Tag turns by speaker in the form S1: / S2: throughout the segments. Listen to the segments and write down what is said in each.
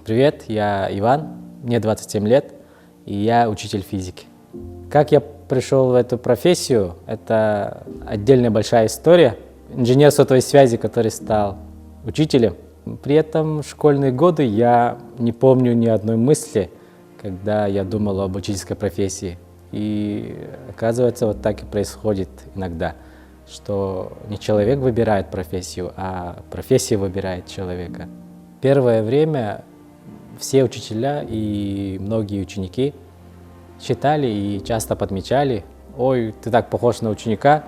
S1: Привет, я Иван, мне 27 лет, и я учитель физики. Как я пришел в эту профессию, это отдельная большая история. Инженер сотовой связи, который стал учителем. При этом в школьные годы я не помню ни одной мысли, когда я думал об учительской профессии. И оказывается, вот так и происходит иногда, что не человек выбирает профессию, а профессия выбирает человека. Первое время все учителя и многие ученики считали и часто подмечали: «Ой, ты так похож на ученика»,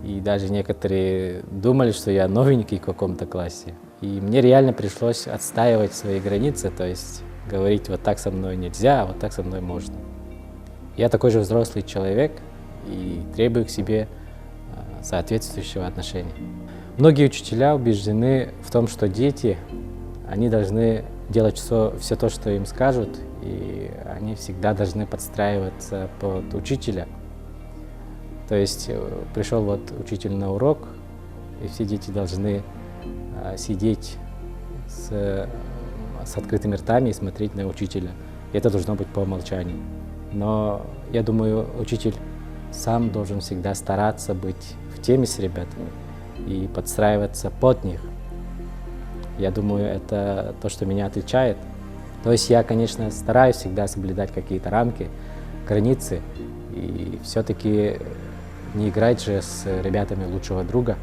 S1: и даже некоторые думали, что я новенький в каком-то классе. И мне реально пришлось отстаивать свои границы, то есть говорить: вот так со мной нельзя, а вот так со мной можно. Я такой же взрослый человек и требую к себе соответствующего отношения. Многие учителя убеждены в том, что дети, они должны делать все то, что им скажут, и они всегда должны подстраиваться под учителя. То есть пришел вот учитель на урок, и все дети должны сидеть с открытыми ртами и смотреть на учителя. И это должно быть по умолчанию. Но я думаю, учитель сам должен всегда стараться быть в теме с ребятами и подстраиваться под них. Я думаю, это то, что меня отличает. То есть я, конечно, стараюсь всегда соблюдать какие-то рамки, границы, и все-таки не играть же с ребятами лучшего друга.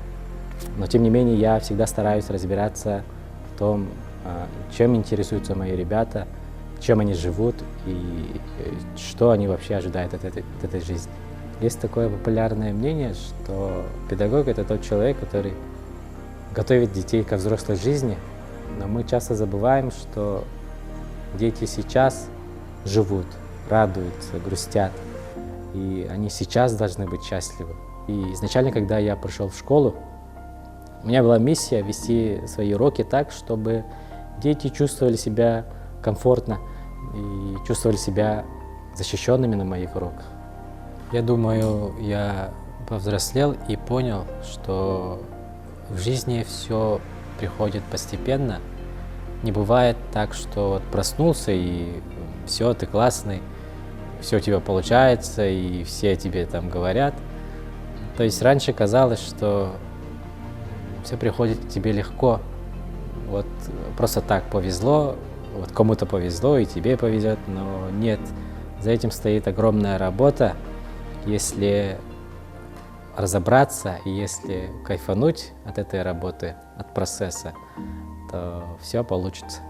S1: Но тем не менее я всегда стараюсь разбираться в том, чем интересуются мои ребята, чем они живут и что они вообще ожидают от этой жизни. Есть такое популярное мнение, что педагог — это тот человек, который готовит детей ко взрослой жизни, но мы часто забываем, что дети сейчас живут, радуются, грустят, и они сейчас должны быть счастливы. И изначально, когда я пришел в школу, у меня была миссия вести свои уроки так, чтобы дети чувствовали себя комфортно и чувствовали себя защищенными на моих уроках. Я думаю, я повзрослел и понял, что в жизни все приходит постепенно. Не бывает так, что вот проснулся и все, ты классный, все у тебя получается и все тебе там говорят. То есть раньше казалось, что все приходит к тебе легко. Вот просто так повезло, вот кому-то повезло и тебе повезет, но нет. За этим стоит огромная работа. Если разобраться и если кайфануть от этой работы, от процесса, то все получится.